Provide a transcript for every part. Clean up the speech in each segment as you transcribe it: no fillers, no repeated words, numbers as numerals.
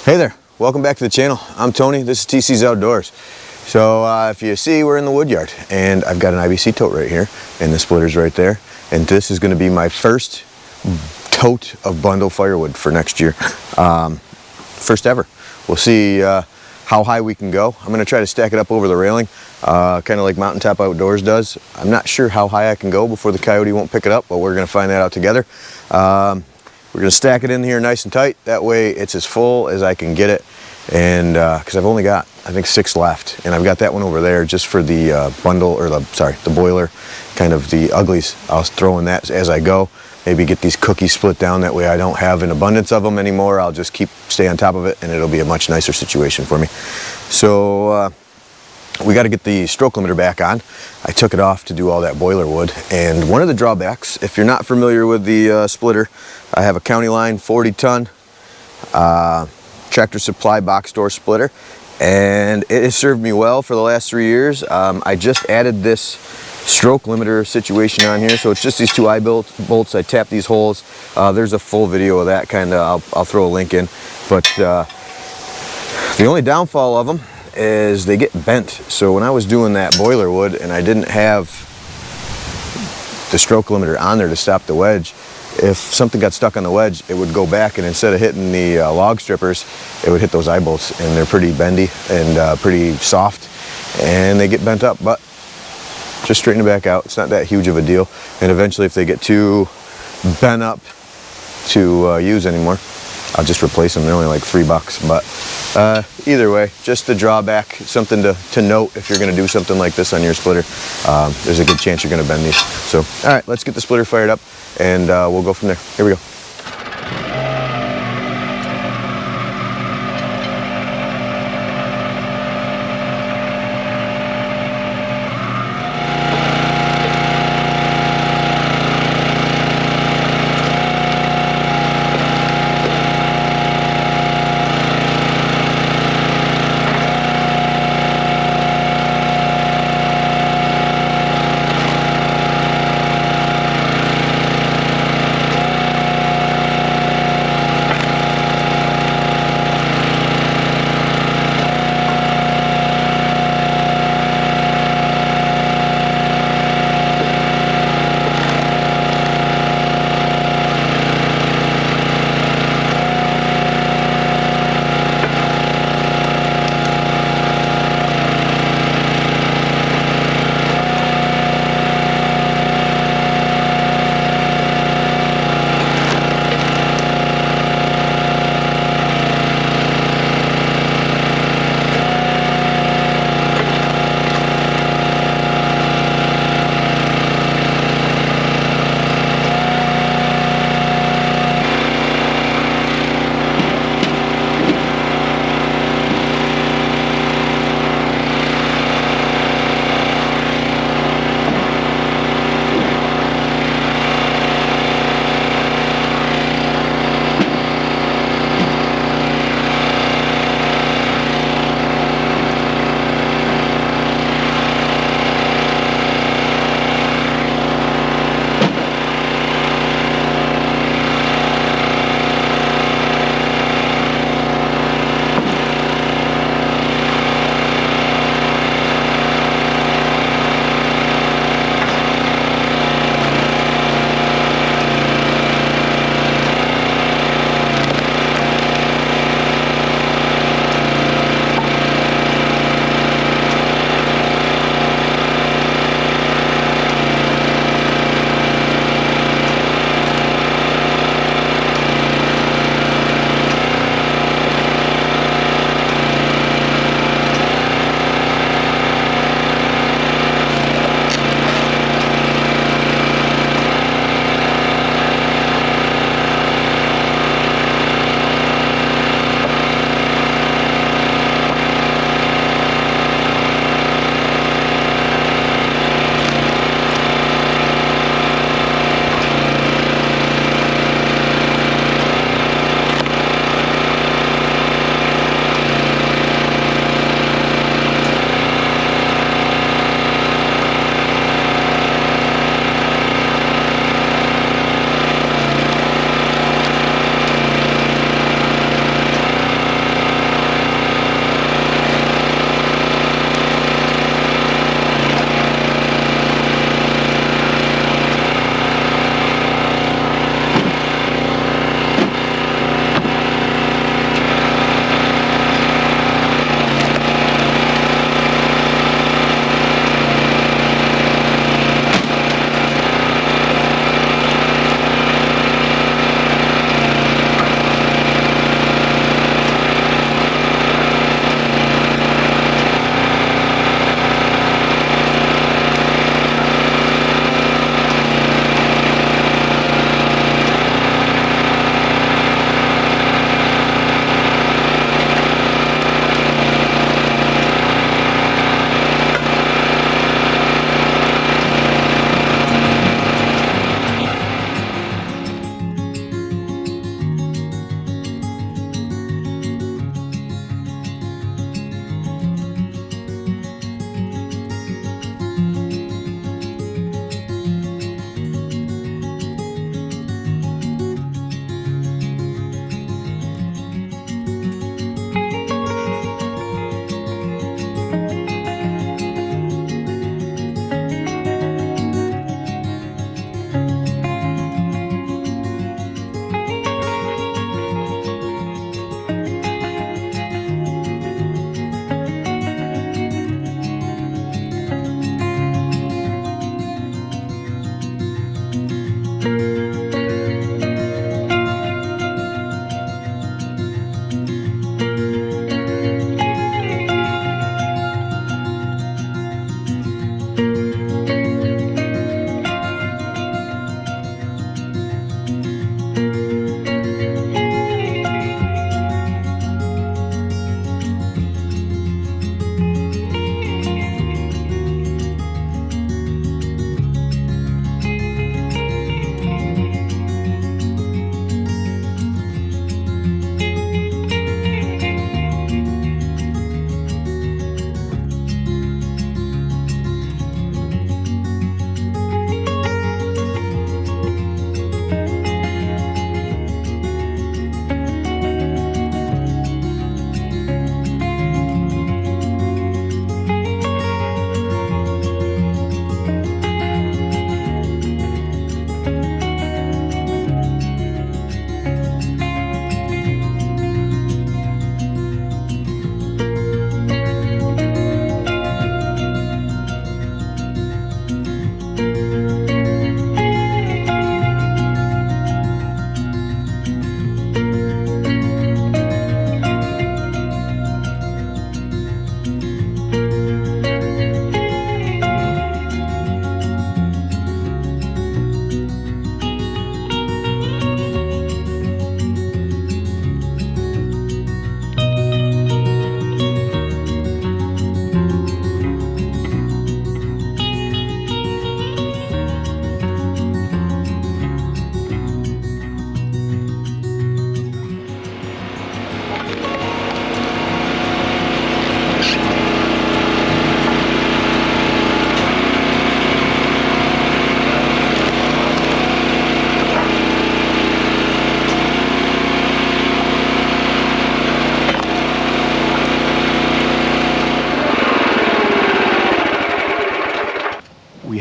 Hey there, welcome back to the channel. I'm Tony, this is TC's Outdoors. So if you see, we're in the wood yard and I've got an IBC tote right here and the splitter's right there. And this is gonna be my first tote of bundle firewood for next year. First ever. We'll see how high we can go. I'm gonna try to stack it up over the railing, kind of like Mountaintop Outdoors does. I'm not sure how high I can go before the coyote won't pick it up, but we're gonna find that out together. We're gonna stack it in here nice and tight. That way it's as full as I can get it. And because I've only got, I think, 6 left. And I've got that one over there just for the bundle, or the boiler, kind of the uglies. I was throwing that as I go. Maybe get these cookies split down. That way I don't have an abundance of them anymore. I'll just stay on top of it and it'll be a much nicer situation for me. So we got to get the stroke limiter back on. I took it off to do all that boiler wood. And one of the drawbacks, if you're not familiar with the splitter, I have a Countyline 40-ton Tractor Supply box door splitter, and it has served me well for the last 3 years. I just added this stroke limiter situation on here, so it's just these 2 eye bolts. I tap these holes. There's a full video of that, kind of. I'll throw a link in. But the only downfall of them is they get bent. So when I was doing that boiler wood and I didn't have the stroke limiter on there to stop the wedge, if something got stuck on the wedge, it would go back, and instead of hitting the log strippers, it would hit those eye bolts, and they're pretty bendy and pretty soft, and they get bent up. But just straighten it back out. It's not that huge of a deal. And eventually, if they get too bent up to use anymore, I'll just replace them. They're only like $3, but either way, just the drawback, something to note if you're going to do something like this on your splitter. There's a good chance you're going to bend these. So, all right, let's get the splitter fired up, and we'll go from there. Here we go.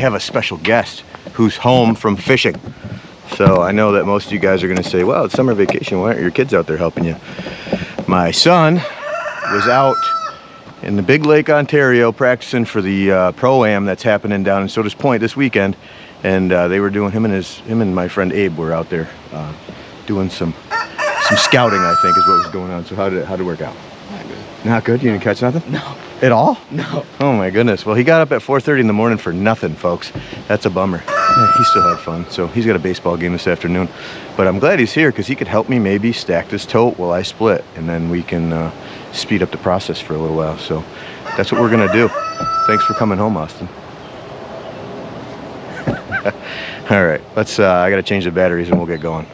have a special guest who's home from fishing. So I know that most of you guys are gonna say, well, it's summer vacation, why aren't your kids out there helping you? My son was out in the Big Lake, Ontario, practicing for the Pro-Am that's happening down in Sodus Point this weekend. And they were doing, him and my friend Abe were out there doing some scouting, I think is what was going on. So how did it work out? Not good. Not good? You didn't catch nothing? No. At all? No. Oh my goodness. Well, he got up at 4:30 in the morning for nothing, folks. That's a bummer. Yeah, he still had fun. So he's got a baseball game this afternoon. But I'm glad he's here because he could help me maybe stack this tote while I split. And then we can speed up the process for a little while. So that's what we're going to do. Thanks for coming home, Austin. All right. Let's, I got to change the batteries and we'll get going.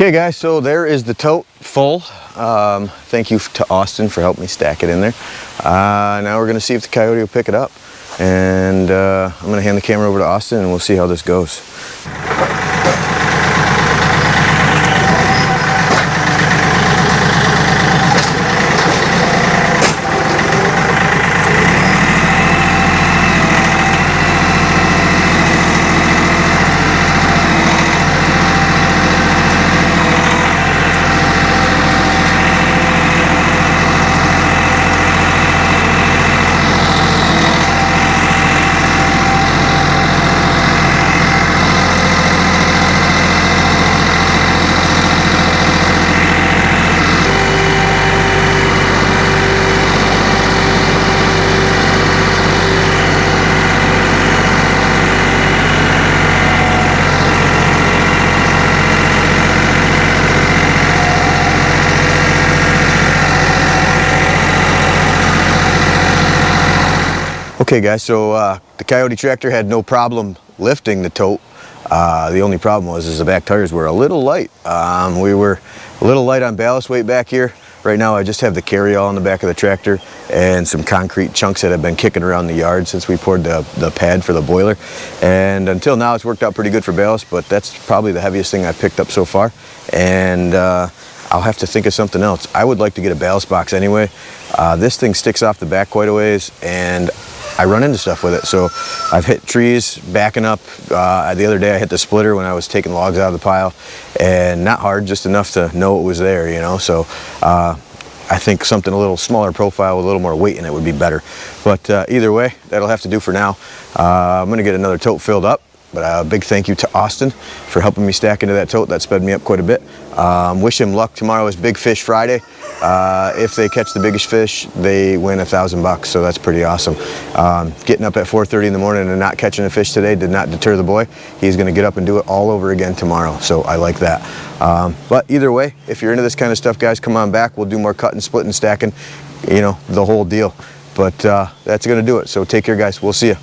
Okay guys, so there is the tote full. Thank you to Austin for helping me stack it in there. Now we're gonna see if the Kioti will pick it up. And I'm gonna hand the camera over to Austin and we'll see how this goes. Okay guys, so the Kioti tractor had no problem lifting the tote. The only problem was the back tires were a little light. We were a little light on ballast weight back here. Right now I just have the carry-all on the back of the tractor and some concrete chunks that have been kicking around the yard since we poured the pad for the boiler. And until now it's worked out pretty good for ballast, but that's probably the heaviest thing I've picked up so far. And I'll have to think of something else. I would like to get a ballast box anyway. This thing sticks off the back quite a ways and I run into stuff with it. So I've hit trees backing up. The other day I hit the splitter when I was taking logs out of the pile, and not hard, just enough to know it was there, you know. So I think something a little smaller profile with a little more weight in it would be better. But either way, that'll have to do for now. I'm gonna get another tote filled up. But a big thank you to Austin for helping me stack into that tote. That sped me up quite a bit. Wish him luck. Tomorrow is Big Fish Friday. If they catch the biggest fish, they win $1,000, so that's pretty awesome. Getting up at 4:30 in the morning and not catching a fish today did not deter the boy. He's gonna get up and do it all over again tomorrow, so I like that. But either way, if you're into this kind of stuff, guys, come on back. We'll do more cutting, splitting, stacking, you know, the whole deal. But that's gonna do it, so take care, guys. We'll see you.